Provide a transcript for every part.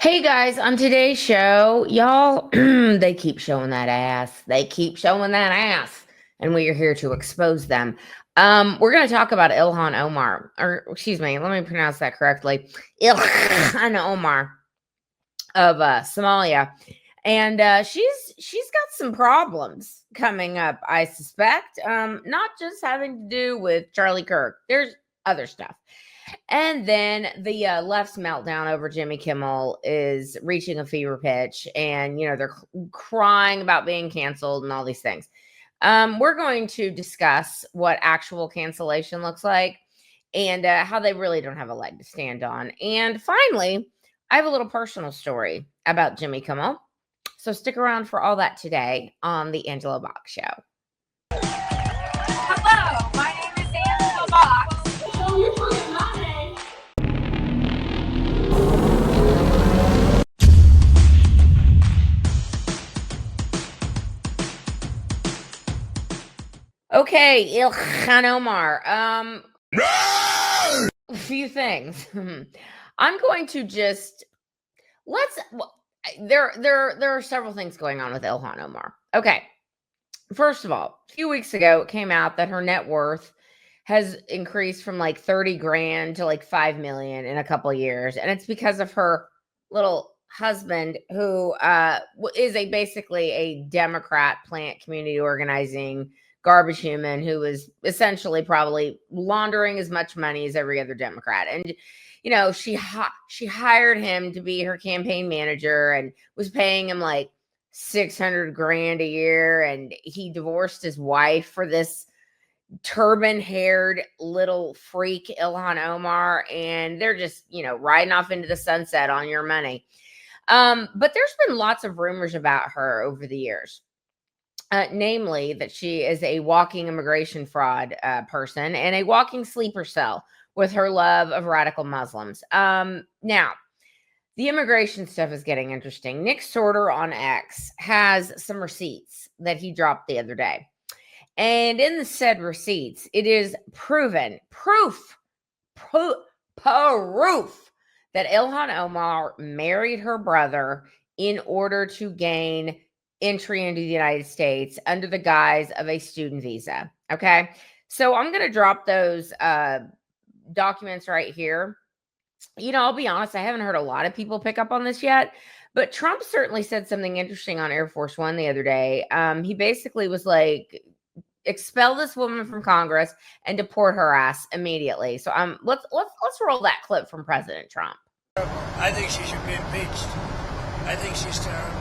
Hey guys, on today's show, y'all, they keep showing that ass. They keep showing that ass. And we are here to expose them. We're going to talk about Ilhan Omar, or excuse me, let me pronounce that correctly. Ilhan Omar of Somalia. And she's got some problems coming up, I suspect. Not just having to do with Charlie Kirk. There's other stuff. And then the left's meltdown over Jimmy Kimmel is reaching a fever pitch, and they're crying about being canceled and all these things. We're going to discuss what actual cancellation looks like and how they really don't have a leg to stand on. And finally, I have a little personal story about Jimmy Kimmel. So stick around for all that today on the Angela Box Show. Hello, my name is Angela Box. So you're talking about it. Okay, Ilhan Omar. A few things. I'm going to just there are several things going on with Ilhan Omar. Okay. First of all, a few weeks ago it came out that her net worth has increased from like 30 grand to like 5 million in a couple of years, and it's because of her little husband who is basically a Democrat plant community organizing garbage human who was essentially probably laundering as much money as every other Democrat. And she hired him to be her campaign manager and was paying him like 600 grand a year, and he divorced his wife for this turban-haired little freak Ilhan Omar, and they're just riding off into the sunset on your money. But there's been lots of rumors about her over the years. Namely, that she is a walking immigration fraud person and a walking sleeper cell with her love of radical Muslims. Now, the immigration stuff is getting interesting. Nick Sorter on X has some receipts that he dropped the other day. And in the said receipts, it is proof that Ilhan Omar married her brother in order to gain entry into the United States under the guise of a student visa. Okay. So I'm going to drop those documents right here. I'll be honest, I haven't heard a lot of people pick up on this yet, but Trump certainly said something interesting on Air Force One the other day. He basically was like, expel this woman from Congress and deport her ass immediately. So let's roll that clip from President Trump. I think she should be impeached. I think she's terrible.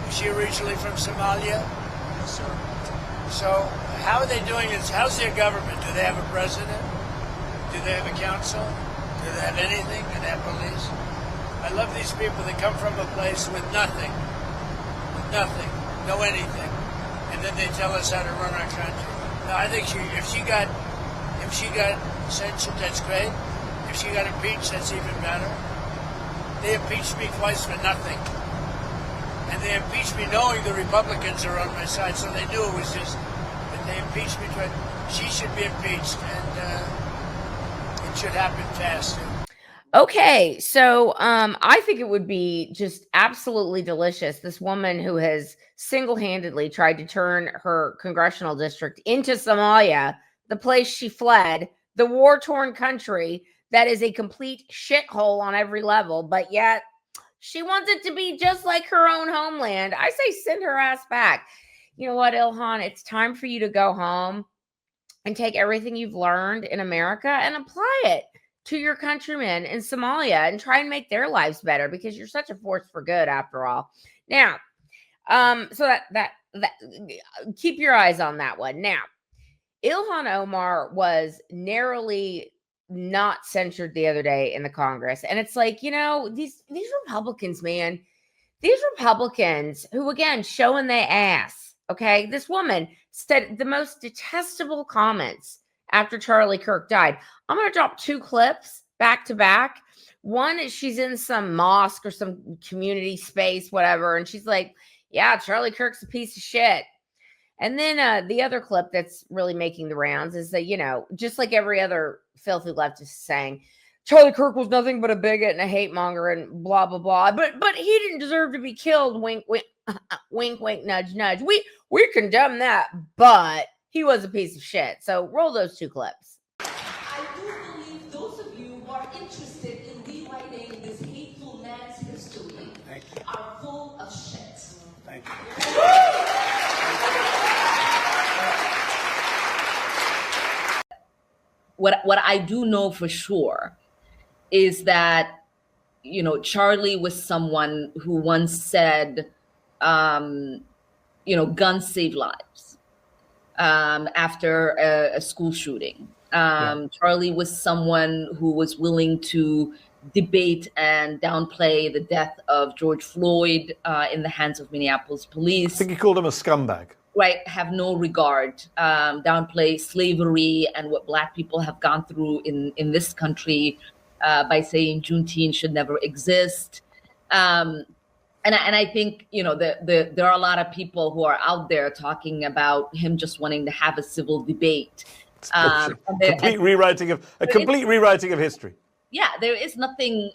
Is she originally from Somalia? Yes, sir. So how are they doing this? How's their government? Do they have a president? Do they have a council? Do they have anything? Do they have police? I love these people that come from a place with nothing, no anything, and then they tell us how to run our country. No, I think if she got censured, that's great. If she got impeached, that's even better. They impeached me twice for nothing, and they impeached me knowing the Republicans are on my side, so they knew it was just. But they impeached me twice. She should be impeached, and it should happen fast. Okay, so I think it would be just absolutely delicious. This woman who has single-handedly tried to turn her congressional district into Somalia, the place she fled, the war-torn country that is a complete shithole on every level, but yet she wants it to be just like her own homeland. I say send her ass back. You know what, Ilhan? It's time for you to go home and take everything you've learned in America and apply it to your countrymen in Somalia and try and make their lives better, because you're such a force for good after all. Now, so that keep your eyes on that one. Now, Ilhan Omar was narrowly not censured the other day in the Congress. And it's like, these Republicans, man, these Republicans who, again, showing their ass. Okay. This woman said the most detestable comments after Charlie Kirk died. I'm going to drop two clips back to back. One is she's in some mosque or some community space, whatever. And she's like, yeah, Charlie Kirk's a piece of shit. And then the other clip that's really making the rounds is that, just like every other filthy leftist is saying, Charlie Kirk was nothing but a bigot and a hate monger and blah blah blah. But he didn't deserve to be killed. Wink wink, wink wink, nudge nudge. We condemn that, but he was a piece of shit. So roll those 2 clips. I do believe those of you who are interested in rewriting this hateful man's history are full of shit. Thank you. What I do know for sure is that, you know, Charlie was someone who once said, you know, guns save lives after a school shooting. Charlie was someone who was willing to debate and downplay the death of George Floyd in the hands of Minneapolis police. I think he called him a scumbag. Right, have no regard, downplay slavery and what Black people have gone through in this country by saying Juneteenth should never exist. And I think, you know, there are a lot of people who are out there talking about him just wanting to have a civil debate. Complete rewriting of history. Yeah, there is nothing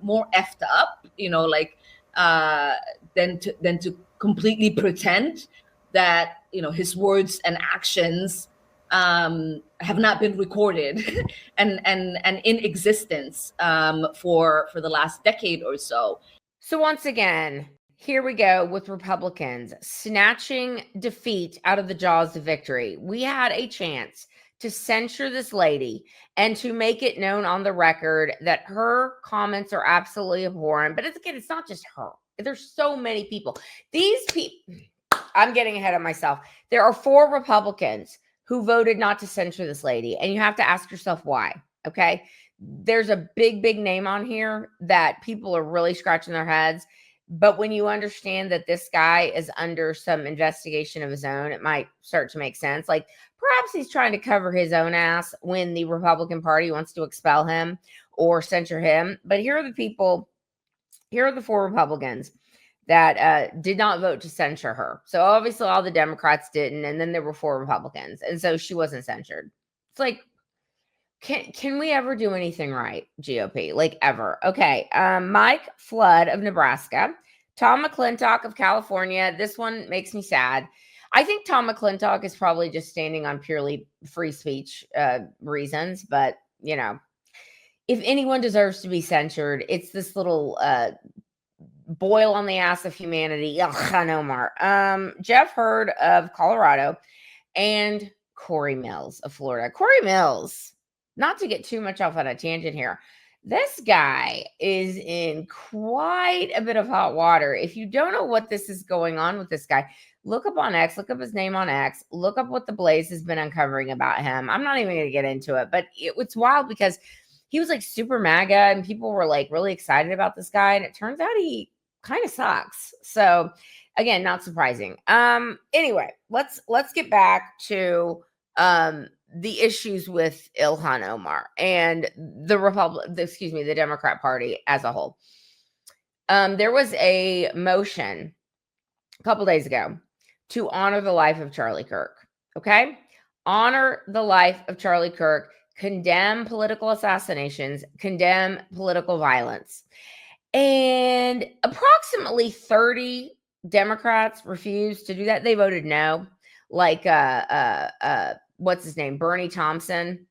more effed up, you know, like than to completely pretend that, you know, his words and actions have not been recorded and in existence for the last decade or so. So once again, here we go with Republicans snatching defeat out of the jaws of victory. We had a chance to censure this lady and to make it known on the record that her comments are absolutely abhorrent. But it's not just her. There's so many people. These people, I'm getting ahead of myself. There are 4 Republicans who voted not to censure this lady. And you have to ask yourself why, okay? There's a big name on here that people are really scratching their heads. But when you understand that this guy is under some investigation of his own, it might start to make sense. Like perhaps he's trying to cover his own ass when the Republican Party wants to expel him or censure him. But here are the people, here are the 4 Republicans that did not vote to censure her. So obviously all the Democrats didn't. And then there were 4 Republicans. And so she wasn't censured. It's like, can we ever do anything right, GOP? Like ever? Okay. Mike Flood of Nebraska, Tom McClintock of California. This one makes me sad. I think Tom McClintock is probably just standing on purely free speech reasons. But, you know, if anyone deserves to be censured, it's this little boil on the ass of humanity, Ilhan Omar. Jeff Hurd of Colorado, and Corey Mills of Florida. Corey Mills, not to get too much off on a tangent here, this guy is in quite a bit of hot water. If you don't know what this is going on with this guy, look up on X, look up his name on X, look up what the Blaze has been uncovering about him. I'm not even going to get into it, but it's wild because he was like super MAGA and people were like really excited about this guy. And it turns out he kind of sucks. So again, not surprising. Anyway, let's get back to the issues with Ilhan Omar and the Democrat Party as a whole. There was a motion a couple days ago to honor the life of Charlie Kirk. Okay. Honor the life of Charlie Kirk, condemn political assassinations, condemn political violence. And approximately 30 Democrats refused to do that. They voted no. Like, what's his name? Bernie Thompson,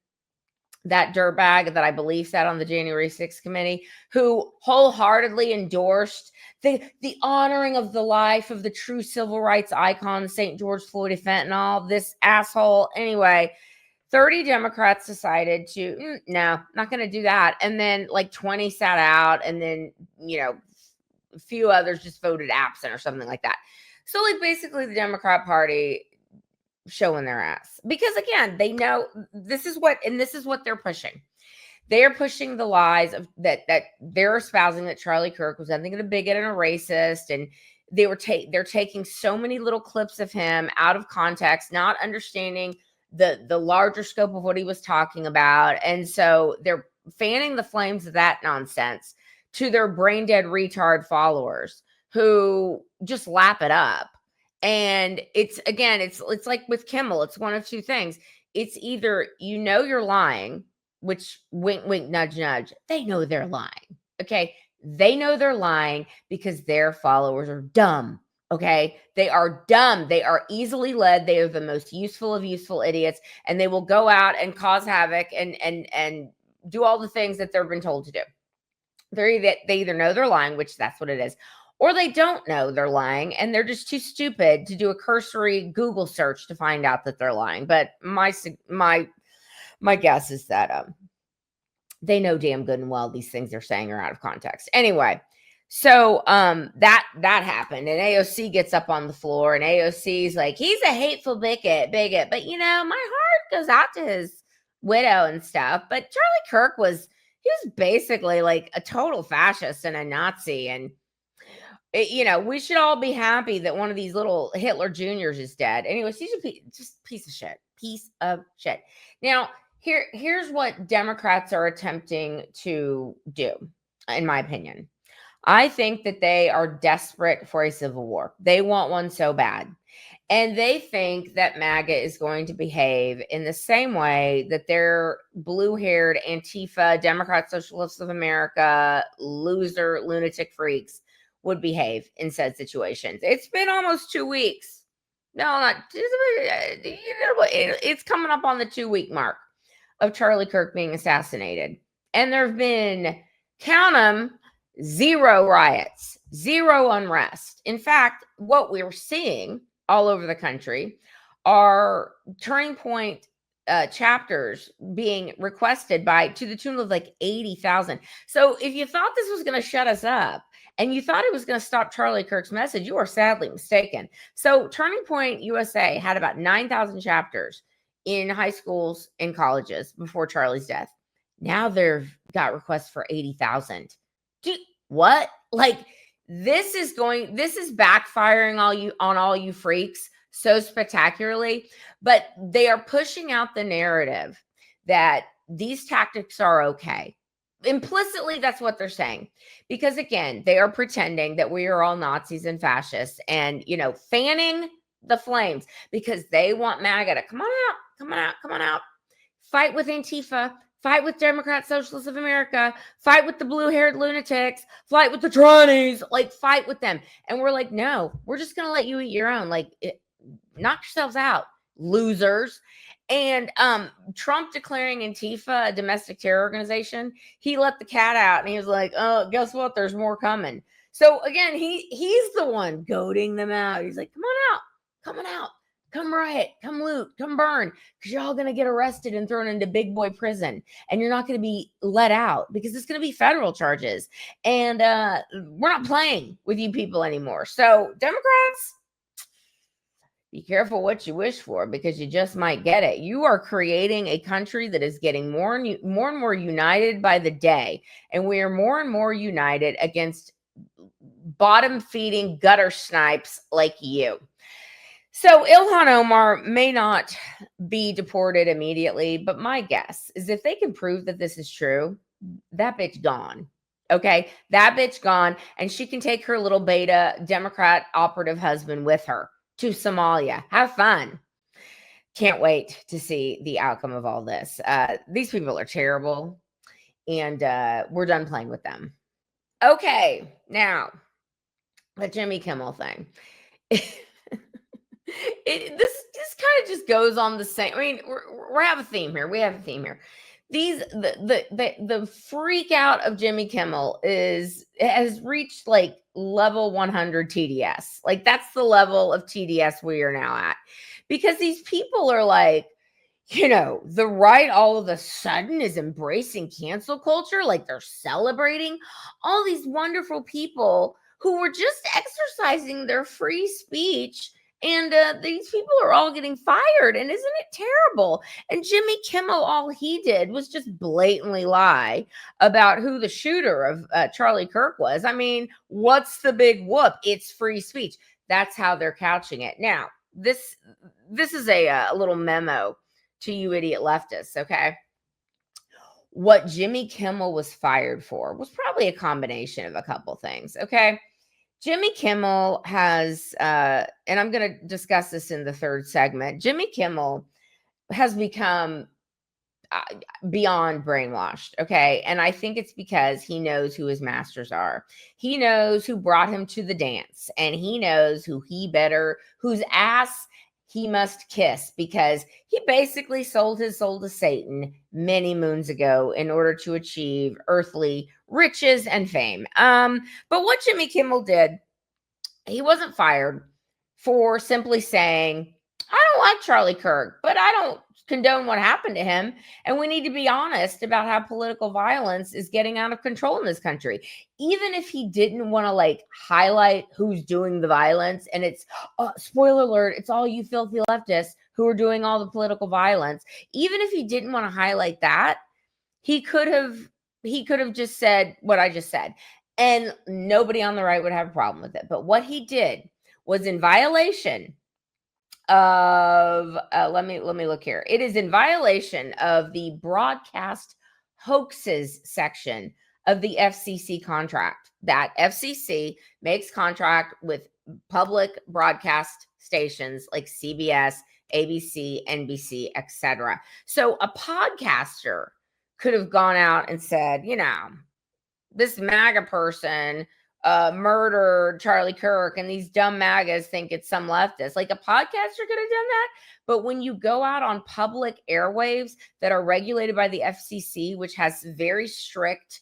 that dirtbag that I believe sat on the January 6th committee, who wholeheartedly endorsed the honoring of the life of the true civil rights icon, St. George Floyd of fentanyl, this asshole. Anyway, 30 Democrats decided to, no, not going to do that. And then like 20 sat out, and then, you know, a few others just voted absent or something like that. So like basically the Democrat Party showing their ass, because again, they know this is what they're pushing. They are pushing the lies of that they're espousing that Charlie Kirk was nothing but a bigot and a racist, and they're taking so many little clips of him out of context, not understanding the larger scope of what he was talking about. And so they're fanning the flames of that nonsense to their brain dead retard followers who just lap it up. And it's like with Kimmel, it's one of two things. It's either, you know, you're lying which wink, wink, nudge, nudge, they know they're lying. Okay. They know they're lying because their followers are dumb. Okay. They are dumb. They are easily led. They are the most useful of useful idiots, and they will go out and cause havoc and do all the things that they've been told to do. They either know they're lying, which that's what it is, or they don't know they're lying and they're just too stupid to do a cursory Google search to find out that they're lying. But my guess is that they know damn good and well these things they're saying are out of context. Anyway, so that happened, and AOC gets up on the floor, and AOC's like, he's a hateful bigot, but my heart goes out to his widow and stuff. But Charlie Kirk he was basically like a total fascist and a Nazi, and we should all be happy that one of these little Hitler Juniors is dead. Anyways, he's just piece of shit. Now, here's what Democrats are attempting to do, in my opinion. I think that they are desperate for a civil war. They want one so bad. And they think that MAGA is going to behave in the same way that their blue-haired Antifa, Democrat Socialists of America, loser, lunatic freaks would behave in said situations. It's been almost 2 weeks. No, not. It's coming up on the 2-week mark of Charlie Kirk being assassinated. And there have been, count them, 0 riots, 0 unrest. In fact, what we're seeing all over the country are Turning Point chapters being requested to the tune of like 80,000. So if you thought this was going to shut us up and you thought it was going to stop Charlie Kirk's message, you are sadly mistaken. So Turning Point USA had about 9,000 chapters in high schools and colleges before Charlie's death. Now they've got requests for 80,000. What? Like, this is backfiring on all you freaks so spectacularly, but they are pushing out the narrative that these tactics are okay. Implicitly, that's what they're saying, because again, they are pretending that we are all Nazis and fascists and, fanning the flames because they want MAGA to come on out, fight with Antifa, fight with Democrat Socialists of America, fight with the blue-haired lunatics, fight with the trannies, like fight with them. And we're like, no, we're just going to let you eat your own. Like, knock yourselves out, losers. And Trump declaring Antifa a domestic terror organization, he let the cat out and he was like, oh, guess what? There's more coming. So again, he's the one goading them out. He's like, come on out. Come riot, come loot, come burn, because you're all going to get arrested and thrown into big boy prison, and you're not going to be let out because it's going to be federal charges. And we're not playing with you people anymore. So Democrats, be careful what you wish for, because you just might get it. You are creating a country that is getting more and more united by the day, and we are more and more united against bottom-feeding gutter snipes like you. So Ilhan Omar may not be deported immediately, but my guess is if they can prove that this is true, that bitch gone. Okay, that bitch gone, and she can take her little beta Democrat operative husband with her to Somalia. Have fun. Can't wait to see the outcome of all this. These people are terrible, and we're done playing with them. Okay, now the Jimmy Kimmel thing. This kind of just goes on the same. I mean, we have a theme here. The freak out of Jimmy Kimmel has reached like level 100 TDS. Like, that's the level of TDS we are now at, because these people are like, the right all of a sudden is embracing cancel culture. Like, they're celebrating all these wonderful people who were just exercising their free speech. And these people are all getting fired. And isn't it terrible? And Jimmy Kimmel, all he did was just blatantly lie about who the shooter of Charlie Kirk was. I mean, what's the big whoop? It's free speech. That's how they're couching it. Now, this is a little memo to you idiot leftists, okay? What Jimmy Kimmel was fired for was probably a combination of a couple things, okay? Jimmy Kimmel has, and I'm going to discuss this in the third segment, Jimmy Kimmel has become beyond brainwashed. Okay. And I think it's because he knows who his masters are. He knows who brought him to the dance, and he knows whose ass he must kiss, because he basically sold his soul to Satan many moons ago in order to achieve earthly riches and fame. But what Jimmy Kimmel did, he wasn't fired for simply saying, I don't like Charlie Kirk, but I don't condone what happened to him. And we need to be honest about how political violence is getting out of control in this country. Even if he didn't want to like highlight who's doing the violence, and it's spoiler alert, it's all you filthy leftists who are doing all the political violence. Even if he didn't want to highlight that, he could have just said what I just said, and nobody on the right would have a problem with it. But what he did was in violation of let me look here. It is in violation of the broadcast hoaxes section of the FCC contract. That FCC makes contract with public broadcast stations like CBS, ABC, NBC, etc. So a podcaster could have gone out and said, this MAGA person murdered Charlie Kirk, and these dumb MAGAs think it's some leftist. Like, a podcaster could have done that. But when you go out on public airwaves that are regulated by the FCC, which has very strict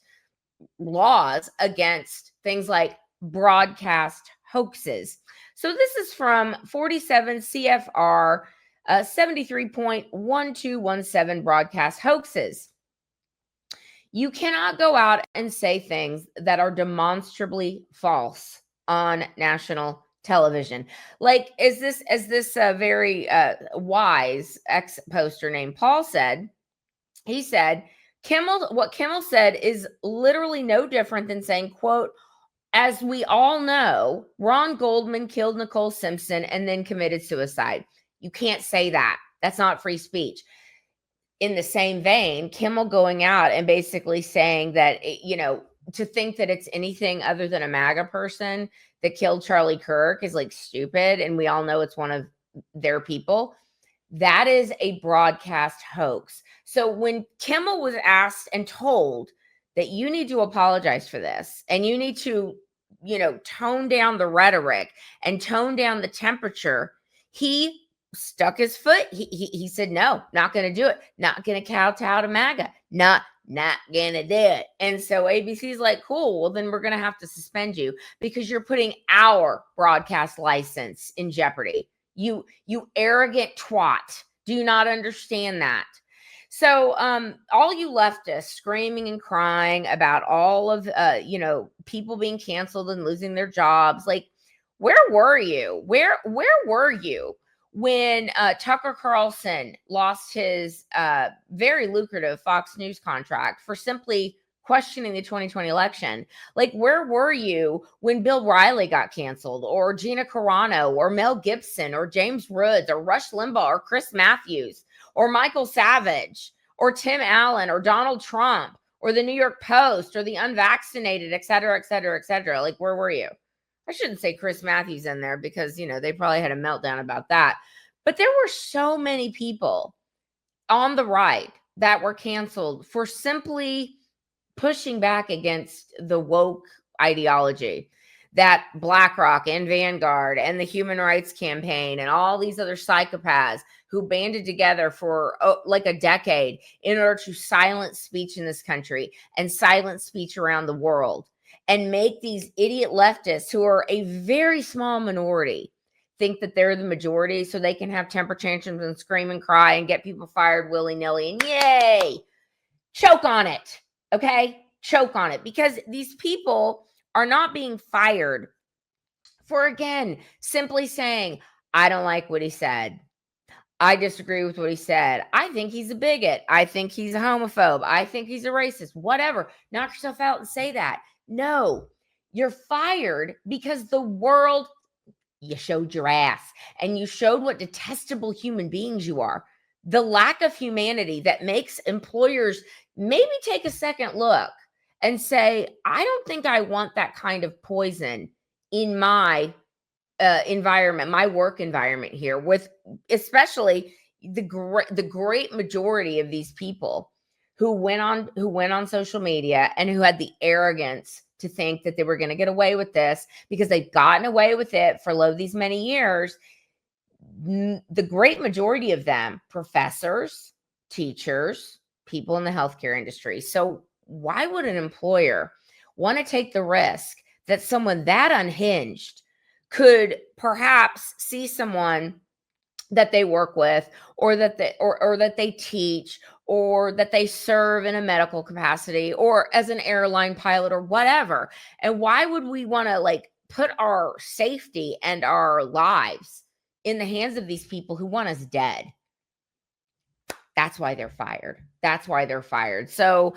laws against things like broadcast hoaxes. So this is from 47 CFR 73.1217 broadcast hoaxes. You cannot go out and say things that are demonstrably false on national television. Like, as this very wise ex-poster named Paul said, he said, what Kimmel said is literally no different than saying, quote, as we all know, Ron Goldman killed Nicole Simpson and then committed suicide. You can't say that. That's not free speech. In the same vein, Kimmel going out and basically saying that, to think that it's anything other than a MAGA person that killed Charlie Kirk is like stupid. And we all know it's one of their people. That is a broadcast hoax. So when Kimmel was asked and told that you need to apologize for this, and you need to, tone down the rhetoric and tone down the temperature, he stuck his foot. He said, no, not going to do it. Not going to kowtow to MAGA. Not going to do it. And so ABC's like, cool, well, then we're going to have to suspend you because you're putting our broadcast license in jeopardy. You arrogant twat. Do you not understand that? So all you leftists screaming and crying about all of, people being canceled and losing their jobs. Like, where were you? Where were you when Tucker Carlson lost his very lucrative Fox News contract for simply questioning the 2020 election? Like, where were you when Bill Riley got canceled, or Gina Carano, or Mel Gibson, or James Woods, or Rush Limbaugh, or Chris Matthews, or Michael Savage, or Tim Allen, or Donald Trump, or the New York Post, or the unvaccinated, et cetera, et cetera, et cetera? Like, where were you? I shouldn't say Chris Matthews in there because, they probably had a meltdown about that. But there were so many people on the right that were canceled for simply pushing back against the woke ideology that BlackRock and Vanguard and the Human Rights Campaign and all these other psychopaths who banded together for like a decade in order to silence speech in this country and silence speech around the world, and make these idiot leftists, who are a very small minority, think that they're the majority so they can have temper tantrums and scream and cry and get people fired willy-nilly, and yay, choke on it. Okay, choke on it, because these people are not being fired for, again, simply saying, I don't like what he said. I disagree with what he said. I think he's a bigot. I think he's a homophobe. I think he's a racist. Whatever. Knock yourself out and say that. No, you're fired because the world, you showed your ass, and you showed what detestable human beings you are. The lack of humanity that makes employers maybe take a second look and say, I don't think I want that kind of poison in my environment, my work environment here, with especially the great majority of these people who went on social media and who had the arrogance to think that they were going to get away with this because they've gotten away with it for these many years, the great majority of them, professors, teachers, people in the healthcare industry. So why would an employer want to take the risk that someone that unhinged could perhaps see someone that they work with, or that they teach, or that they serve in a medical capacity, or as an airline pilot, or whatever? And why would we want to put our safety and our lives in the hands of these people who want us dead? That's why they're fired. So,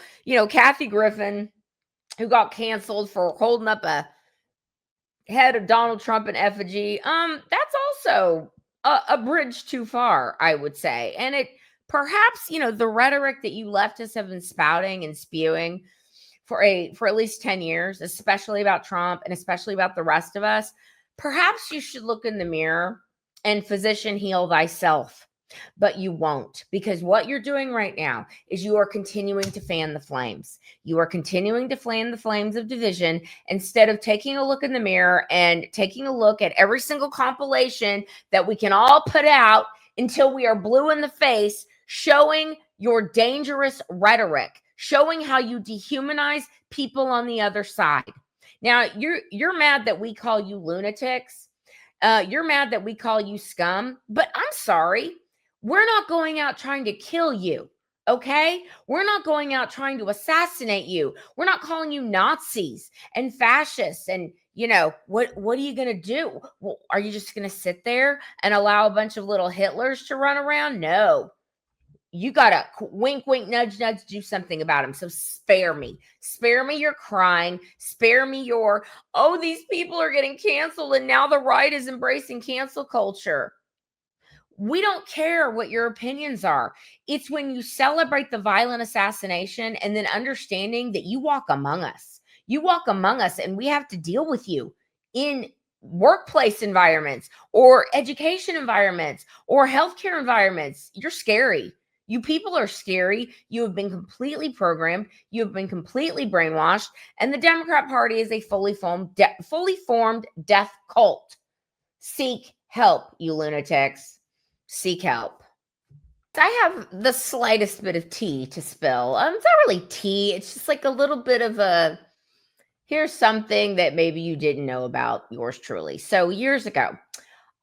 Kathy Griffin, who got canceled for holding up a head of Donald Trump in effigy, that's also a bridge too far, I would say. And it perhaps, the rhetoric that you leftists have been spouting and spewing for at least 10 years, especially about Trump and especially about the rest of us, perhaps you should look in the mirror and physician heal thyself. But you won't, because what you're doing right now is you are continuing to fan the flames. You are continuing to fan the flames of division instead of taking a look in the mirror and taking a look at every single compilation that we can all put out until we are blue in the face, showing your dangerous rhetoric, showing how you dehumanize people on the other side. Now, you're mad that we call you lunatics. You're mad that we call you scum, but I'm sorry. We're not going out trying to kill you, okay? We're not going out trying to assassinate you. We're not calling you Nazis and fascists. And, what are you going to do? Well, are you just going to sit there and allow a bunch of little Hitlers to run around? No. You got to wink, wink, nudge, nudge, do something about them. So spare me. Spare me your crying. Spare me your, these people are getting canceled and now the right is embracing cancel culture. We don't care what your opinions are. It's when you celebrate the violent assassination and then understanding that you walk among us. You walk among us and we have to deal with you in workplace environments or education environments or healthcare environments. You're scary. You people are scary. You have been completely programmed. You have been completely brainwashed. And the Democrat Party is a fully formed death cult. Seek help, you lunatics. Seek help. I have the slightest bit of tea to spill. It's not really tea. It's just a little bit of here's something that maybe you didn't know about yours truly. So years ago,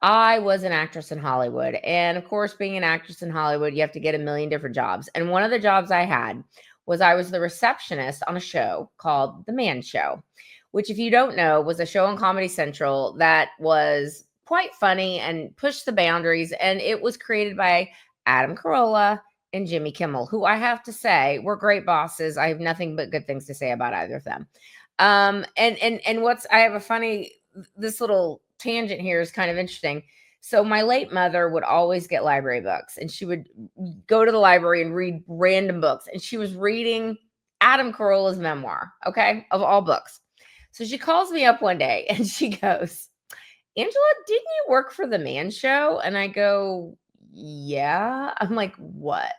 I was an actress in Hollywood. And of course, being an actress in Hollywood, you have to get a million different jobs. And one of the jobs I had was I was the receptionist on a show called The Man Show, which, if you don't know, was a show on Comedy Central that was quite funny and pushed the boundaries. And it was created by Adam Carolla and Jimmy Kimmel, who I have to say were great bosses. I have nothing but good things to say about either of them. I have this little tangent here is kind of interesting. So my late mother would always get library books and she would go to the library and read random books. And she was reading Adam Carolla's memoir, okay, of all books. So she calls me up one day and she goes, Angela, didn't you work for The Man Show? And I go, yeah. I'm like, what?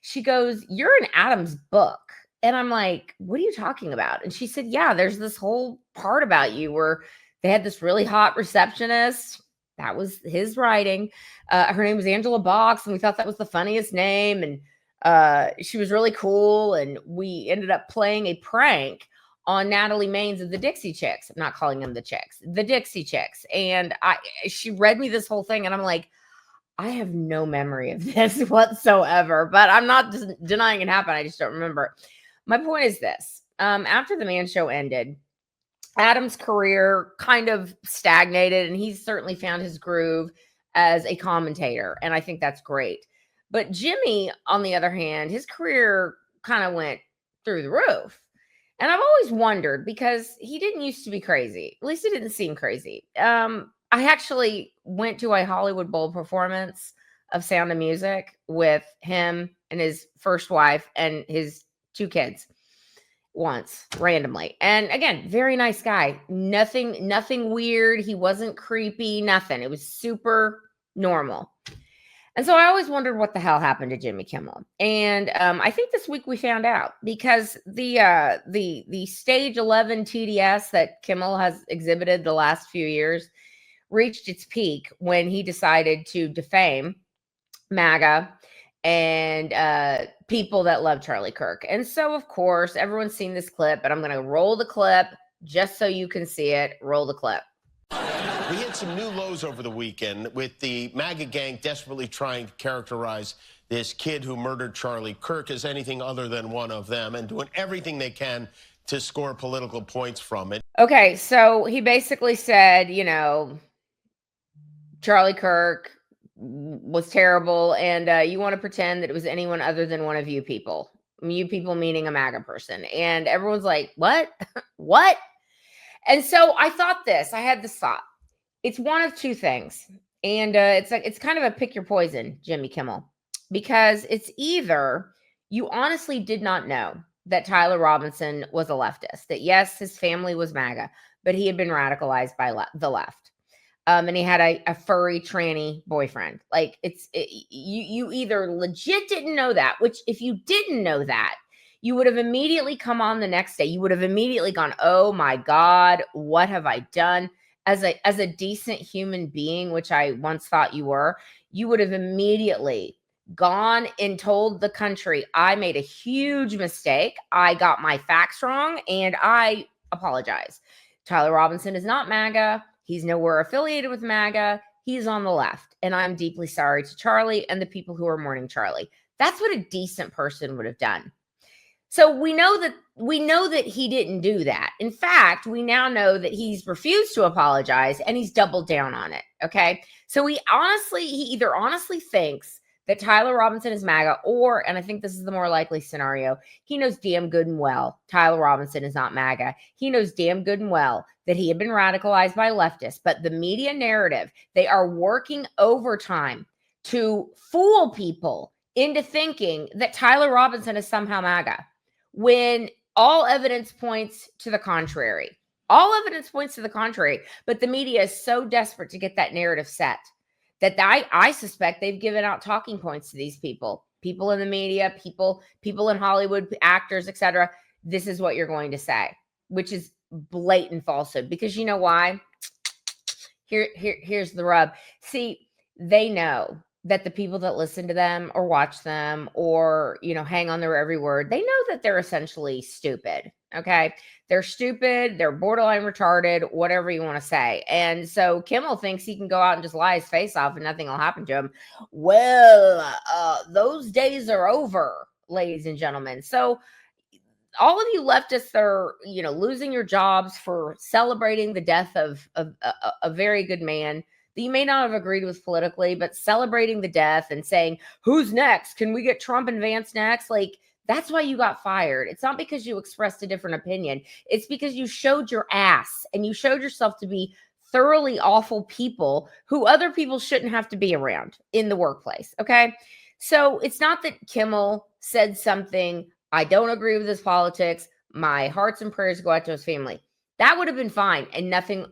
She goes, you're in Adam's book. And I'm like, what are you talking about? And she said, yeah, there's this whole part about you where they had this really hot receptionist. That was his writing. Her name was Angela Box, and we thought that was the funniest name. And she was really cool. And we ended up playing a prank on Natalie Maines of the Dixie Chicks. I'm not calling them the Chicks, the Dixie Chicks. And she read me this whole thing and I'm like, I have no memory of this whatsoever, but I'm not denying it happened. I just don't remember. My point is this. After The Man Show ended, Adam's career kind of stagnated and he's certainly found his groove as a commentator. And I think that's great. But Jimmy, on the other hand, his career kind of went through the roof. And I've always wondered because he didn't used to be crazy. At least it didn't seem crazy. I actually went to a Hollywood Bowl performance of Sound of Music with him and his first wife and his 2 kids once randomly. And again, very nice guy. Nothing weird. He wasn't creepy, nothing. It was super normal. And so I always wondered what the hell happened to Jimmy Kimmel. And I think this week we found out, because the stage 11 TDS that Kimmel has exhibited the last few years reached its peak when he decided to defame MAGA and people that love Charlie Kirk. And so, of course, everyone's seen this clip, but I'm going to roll the clip just so you can see it. Roll the clip. We hit some new lows over the weekend with the MAGA gang desperately trying to characterize this kid who murdered Charlie Kirk as anything other than one of them, and doing everything they can to score political points from it. Okay, so he basically said, Charlie Kirk was terrible, and you want to pretend that it was anyone other than one of you people. You people meaning a MAGA person. And everyone's like, what? What? And so I had this thought. It's one of two things. And it's kind of a pick your poison, Jimmy Kimmel, because it's either you honestly did not know that Tyler Robinson was a leftist, that yes, his family was MAGA, but he had been radicalized by the left. And he had a furry tranny boyfriend. Like you either legit didn't know that, which if you didn't know that, you would have immediately come on the next day. You would have immediately gone, oh my God, what have I done? As a decent human being, which I once thought you were, you would have immediately gone and told the country, I made a huge mistake. I got my facts wrong and I apologize. Tyler Robinson is not MAGA. He's nowhere affiliated with MAGA. He's on the left. And I'm deeply sorry to Charlie and the people who are mourning Charlie. That's what a decent person would have done. So we know that he didn't do that. In fact, we now know that he's refused to apologize and he's doubled down on it. Okay. So he either honestly thinks that Tyler Robinson is MAGA, or, and I think this is the more likely scenario, he knows damn good and well Tyler Robinson is not MAGA. He knows damn good and well that he had been radicalized by leftists, but the media narrative, they are working overtime to fool people into thinking that Tyler Robinson is somehow MAGA, when all evidence points to the contrary. All evidence points to the contrary, but the media is so desperate to get that narrative set that I suspect they've given out talking points to these people in the media, people in Hollywood, actors, etc. This is what you're going to say, which is blatant falsehood, because you know why? Here's the rub. See, they know that the people that listen to them or watch them or, hang on their every word, they know that they're essentially stupid. Okay. They're stupid. They're borderline retarded, whatever you want to say. And so Kimmel thinks he can go out and just lie his face off and nothing will happen to him. Well, those days are over, ladies and gentlemen. So all of you leftists are, losing your jobs for celebrating the death of a very good man that you may not have agreed with politically, but celebrating the death and saying, who's next? Can we get Trump and Vance next? Like, that's why you got fired. It's not because you expressed a different opinion. It's because you showed your ass and you showed yourself to be thoroughly awful people who other people shouldn't have to be around in the workplace. Okay. So it's not that Kimmel said something, I don't agree with his politics, my hearts and prayers go out to his family. That would have been fine. And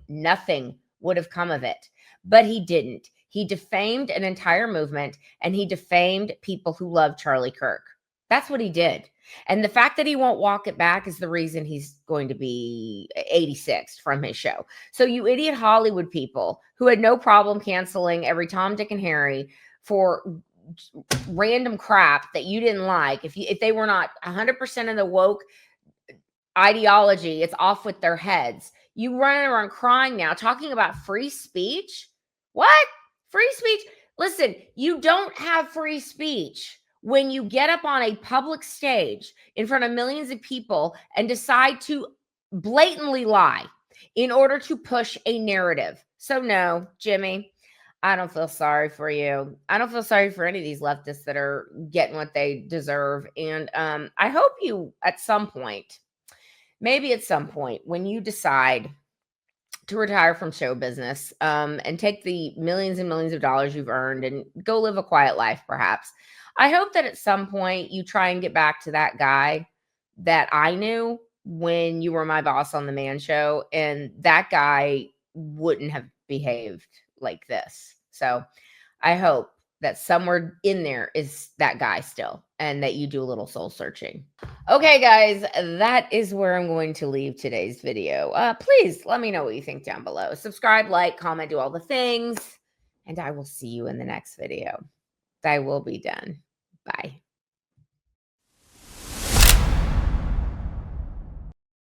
nothing would have come of it. But he didn't. He defamed an entire movement and he defamed people who love Charlie Kirk. That's what he did. And the fact that he won't walk it back is the reason he's going to be 86th from his show. So you idiot Hollywood people who had no problem canceling every Tom, Dick, and Harry for random crap that you didn't like, if they were not 100% of the woke ideology, it's off with their heads. You running around crying now, talking about free speech. What? Free speech? Listen, you don't have free speech when you get up on a public stage in front of millions of people and decide to blatantly lie in order to push a narrative. So no, Jimmy, I don't feel sorry for you. I don't feel sorry for any of these leftists that are getting what they deserve. And I hope you at some point, maybe at some point, when you decide to retire from show business and take the millions and millions of dollars you've earned and go live a quiet life, perhaps, I hope that at some point you try and get back to that guy that I knew when you were my boss on the Man Show, and that guy wouldn't have behaved like this. So I hope that somewhere in there is that guy still, and that you do a little soul searching. Okay, guys, that is where I'm going to leave today's video. Please let me know what you think down below. Subscribe, like, comment, do all the things, and I will see you in the next video. I will be done. Bye.